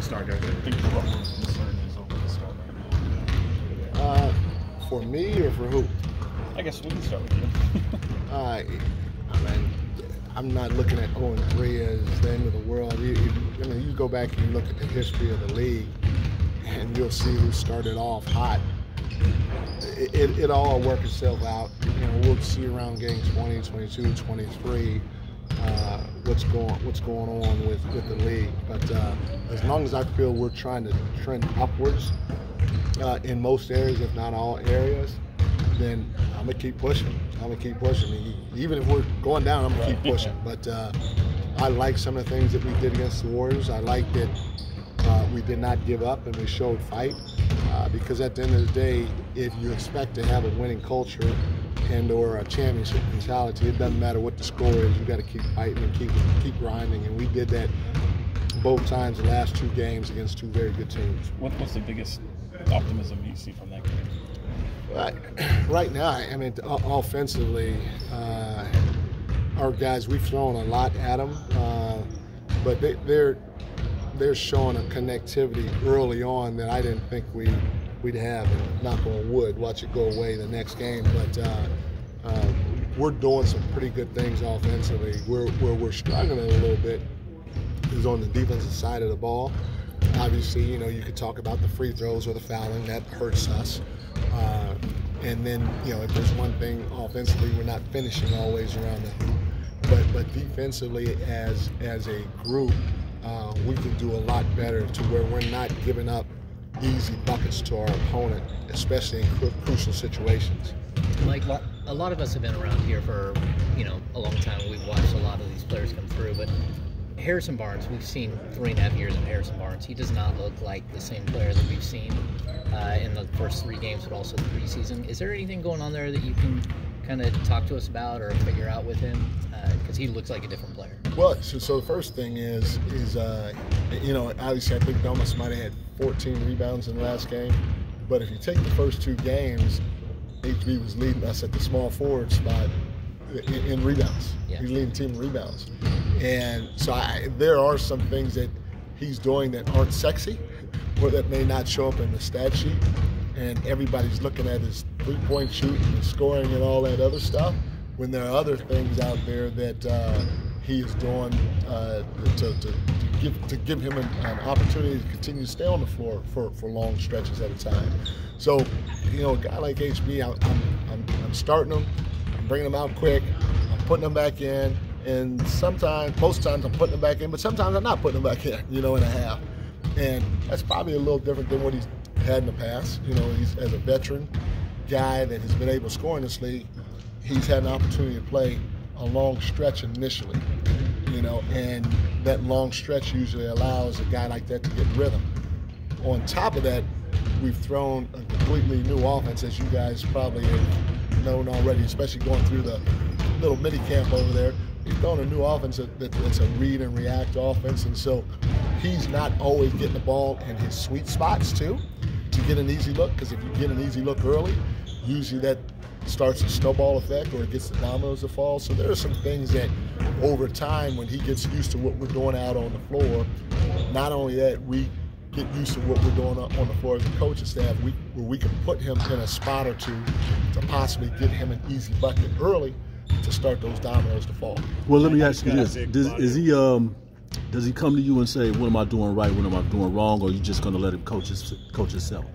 start guys. I think what we're concerned is over the start right now. For me or for who? I guess we can start with you. I mean, I'm not looking at 0-3 as the end of the world. You go back and you look at the history of the league, and you'll see who started off hot. It all works itself out. We'll see around game 20, 22, 23 what's going on with the league. But as long as I feel we're trying to trend upwards in most areas, if not all areas, then I'm gonna keep pushing. Even if we're going down, I'm gonna keep pushing. But I like some of the things that we did against the Warriors. I like that we did not give up and we showed fight. Because at the end of the day, if you expect to have a winning culture and or a championship mentality, it doesn't matter what the score is. You got to keep fighting and keep grinding, and we did that both times the last two games against two very good teams. What's the biggest optimism you see from that game? Right now, I mean, offensively, our guys, we've thrown a lot at them, but they're showing a connectivity early on that I didn't think we'd have. And knock on wood, watch it go away the next game. But we're doing some pretty good things offensively. Where we're struggling a little bit is on the defensive side of the ball. Obviously, you could talk about the free throws or the fouling. That hurts us. And then, if there's one thing offensively, we're not finishing always around the hoop. But defensively, as a group, we can do a lot better to where we're not giving up easy buckets to our opponent, especially in crucial situations. Mike, a lot of us have been around here for a long time. We've watched a lot of these players come through, but Harrison Barnes, we've seen 3.5 years of Harrison Barnes. He does not look like the same player that we've seen in the first 3 games, but also the preseason. Is there anything going on there that you can kind of talk to us about or figure out with him? Because he looks like a different player. Well, so the first thing is obviously I think Domas might have had 14 rebounds in the last game, but if you take the first 2 games, HB was leading us at the small forward spot in rebounds. Yeah. He's leading the team in rebounds. And so there are some things that he's doing that aren't sexy or that may not show up in the stat sheet, and everybody's looking at his three-point shooting and scoring and all that other stuff, when there are other things out there that he is doing to give him an opportunity to continue to stay on the floor for long stretches at a time. So, a guy like HB, I'm starting him, I'm bringing him out quick, I'm putting him back in, and most times I'm putting him back in, but sometimes I'm not putting him back in, in a half. And that's probably a little different than what he's had in the past. He's as a veteran guy that has been able to score in this league, he's had an opportunity to play a long stretch initially, and that long stretch usually allows a guy like that to get rhythm. On top of that, we've thrown a completely new offense, as you guys probably have known already, especially going through the little mini camp over there. We've thrown a new offense that's a read and react offense, and so he's not always getting the ball in his sweet spots too to get an easy look, because if you get an easy look early, usually that starts a snowball effect or it gets the dominoes to fall. So there are some things that over time, when he gets used to what we're doing out on the floor, not only that, we get used to what we're doing on the floor as a coaching staff, where we can put him in a spot or two to possibly get him an easy bucket early to start those dominoes to fall. Well, let me ask you this. Does he come to you and say, what am I doing right, what am I doing wrong, or are you just going to let him coach himself?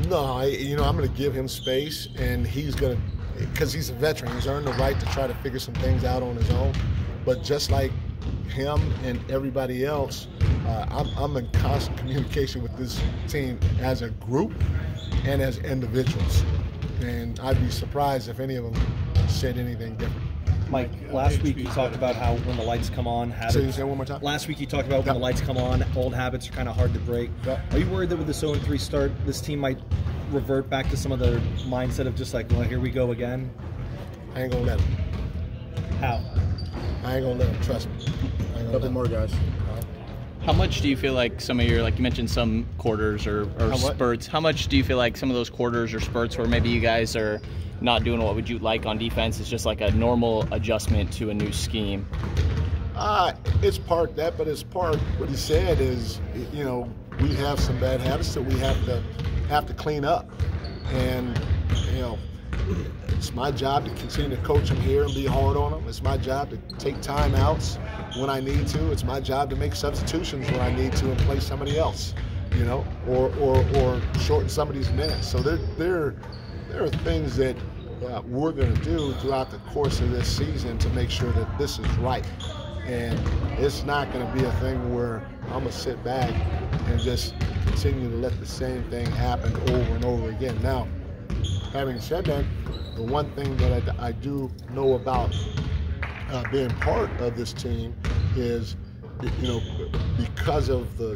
No, I'm going to give him space, and he's going to, because he's a veteran, he's earned the right to try to figure some things out on his own. But just like him and everybody else, I'm in constant communication with this team as a group and as individuals. And I'd be surprised if any of them said anything different. Mike, last week you talked about how when the lights come on, habits. Say one more time. Last week you talked about when the lights come on, old habits are kind of hard to break. Are you worried that with this 0-3 start, this team might revert back to some of their mindset of just like, well, here we go again? I ain't gonna let them. How? I ain't gonna let them. Trust me. A couple more, guys. How much do you feel like some of your, like you mentioned some quarters or spurts, how much do you feel like some of those quarters or spurts where maybe you guys are not doing what would you like on defense is just like a normal adjustment to a new scheme? It's part that, but it's part what he said is, you know, we have some bad habits that we have to clean up, and you know, it's my job to continue to coach them here and be hard on them. It's my job to take timeouts when I need to. It's my job to make substitutions when I need to and play somebody else, you know, or shorten somebody's minutes. So there are things that we're going to do throughout the course of this season to make sure that this is right. And it's not going to be a thing where I'm going to sit back and just continue to let the same thing happen over and over again. Now, having said that, the one thing that I do know about being part of this team is, you know, because of the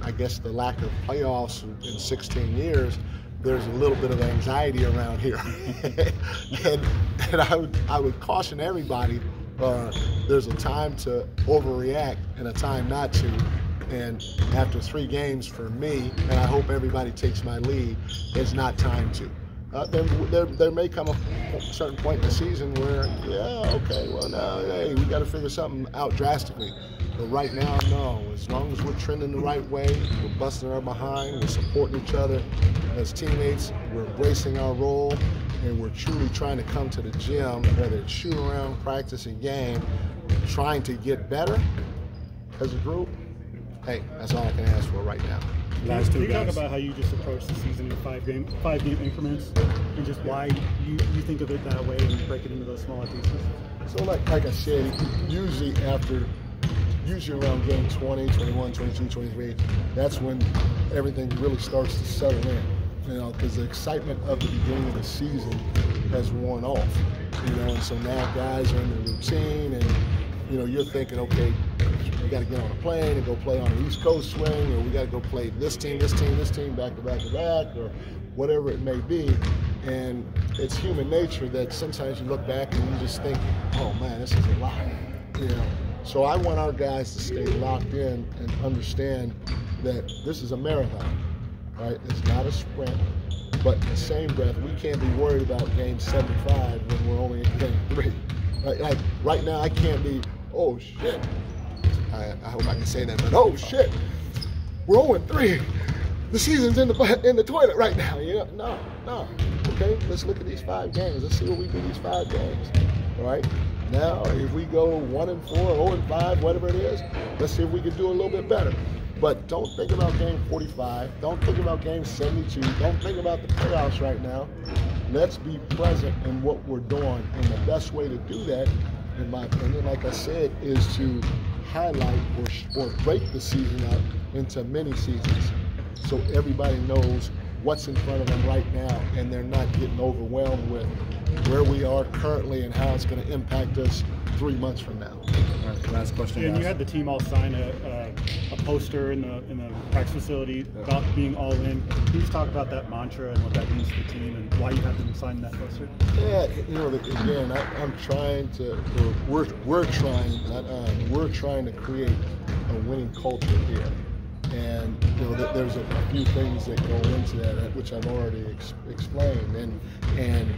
I guess the lack of playoffs in 16 years, there's a little bit of anxiety around here. and I would caution everybody, there's a time to overreact and a time not to. And after 3 games for me, and I hope everybody takes my lead, it's not time to. There may come a certain point in the season where, yeah, okay, well, now, hey, we got to figure something out drastically. But right now, no. As long as we're trending the right way, we're busting our behind, we're supporting each other as teammates, we're embracing our role, and we're truly trying to come to the gym, whether it's shoot around, practice, and game, trying to get better as a group. Hey, that's all I can ask for right now. Can you talk about how you just approach the season in 5-game increments, and just why you think of it that way and break it into those smaller pieces? So like I said, usually around game 20, 21, 22, 23, that's when everything really starts to settle in, you know, because the excitement of the beginning of the season has worn off, you know, and so now guys are in the routine, and, you know, you're thinking, okay, we got to get on a plane and go play on the East Coast swing, or we got to go play this team, back to back, or whatever it may be. And it's human nature that sometimes you look back and you just think, oh man, this is a lot, you know. So I want our guys to stay locked in and understand that this is a marathon, right? It's not a sprint, but in the same breath, we can't be worried about game 75 when we're only in game 3. Like right now, I can't be, oh shit. I hope I can say that, but oh shit, we're 0-3. The season's in the toilet right now. You know, no. Okay, let's look at these 5 games. Let's see what we do these 5 games. All right. Now, if we go 1-4, 0-5, whatever it is, let's see if we can do a little bit better. But don't think about game 45. Don't think about game 72. Don't think about the playoffs right now. Let's be present in what we're doing, and the best way to do that, in my opinion, like I said, is to highlight or break the season up into mini seasons, so everybody knows what's in front of them right now, and they're not getting overwhelmed with where we are currently and how it's going to impact us 3 months from now. All right, last question. And you had the team all sign a poster in the practice facility about being all in. Can you just talk about that mantra and what that means to the team and why you had them sign that poster? Yeah, you know, again, I'm trying to, we're trying to create a winning culture here. And you know, there's a few things that go into that, which I've already explained. And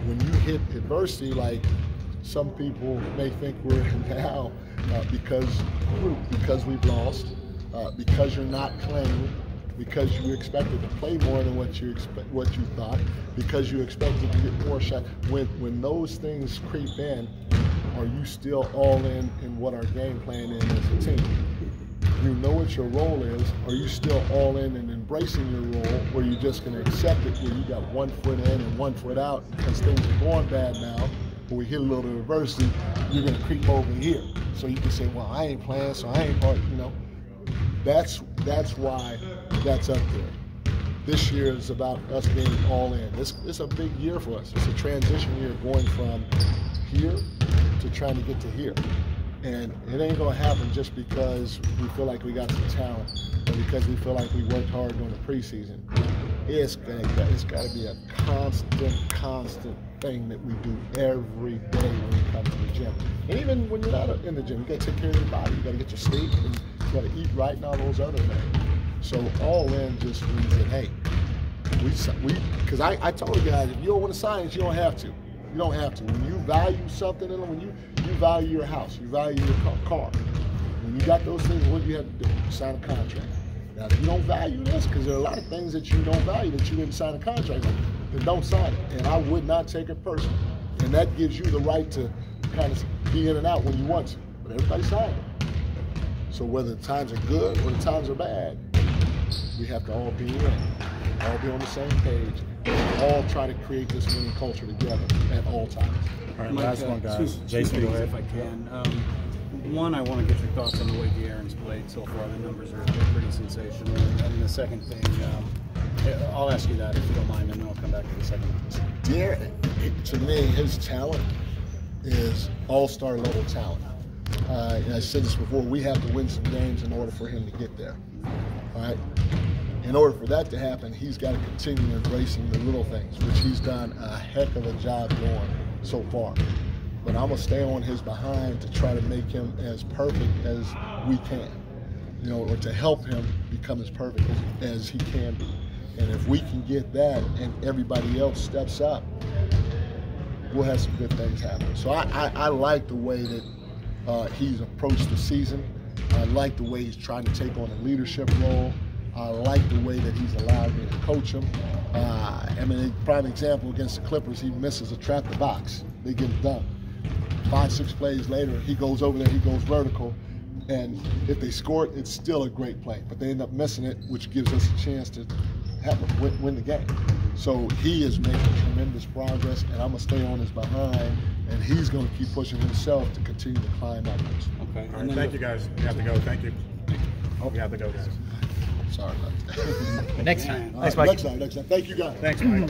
when you hit adversity, like some people may think we're in now, because we've lost, because you're not playing, because you expected to play more than what you thought, because you expected to get more shots. When those things creep in, are you still all in what our game plan is as a team? You know what your role is. Are you still all in and embracing your role, or are you just going to accept it where you got 1 foot in and 1 foot out because things are going bad now? When we hit a little bit of adversity, you're going to creep over here. So you can say, well, I ain't playing, so I ain't part, you know. That's why that's up there. This year is about us being all in. It's a big year for us. It's a transition year going from here to trying to get to here. And it ain't going to happen just because we feel like we got some talent or because we feel like we worked hard during the preseason. It's got to be a constant thing that we do every day when we come to the gym. And even when you're not in the gym, you got to take care of your body. You got to get your sleep, and you got to eat right, and all those other things. So all in just means that, hey, because I told the guys, if you don't want to sign it, you don't have to. You don't have to. When you value something in them, when you you value your house, you value your car. When you got those things, what do you have to do? Sign a contract. Now, if you don't value this, because there are a lot of things that you don't value that you didn't sign a contract on, then don't sign it. And I would not take it personally. And that gives you the right to kind of be in and out when you want to. But everybody signed it. So whether the times are good or the times are bad, we have to all be in, all be on the same page, and all try to create this winning culture together at all times. All right, Mike, last one, guys. two Jason, go things, ahead. if I can. One, I want to get your thoughts on the way De'Aaron's played so far. The numbers are pretty sensational. And the second thing, I'll ask you that if you don't mind, and then I'll come back to the second one. De'Aaron, to me, his talent is all-star level talent. And I said this before, we have to win some games in order for him to get there. All right? In order for that to happen, he's got to continue embracing the little things, which he's done a heck of a job doing so far. But I'm going to stay on his behind to try to make him as perfect as we can, you know, or to help him become as perfect as he can be. And if we can get that and everybody else steps up, we'll have some good things happen. So I like the way that he's approached the season. I like the way he's trying to take on a leadership role. I like the way that he's allowed me to coach him. I mean, a prime example against the Clippers, he misses a trap the box. They get it done. 5-6 plays later, he goes over there, he goes vertical, and if they score it, it's still a great play. But they end up missing it, which gives us a chance to have them win the game. So he is making tremendous progress, and I'm going to stay on his behind, and he's going to keep pushing himself to continue to climb upwards. Okay. All right, thank you, guys. We have to go. Thank you. We have to go, guys. Sorry about that. Next time. Next time. Thank you, guys. Thanks, Mike.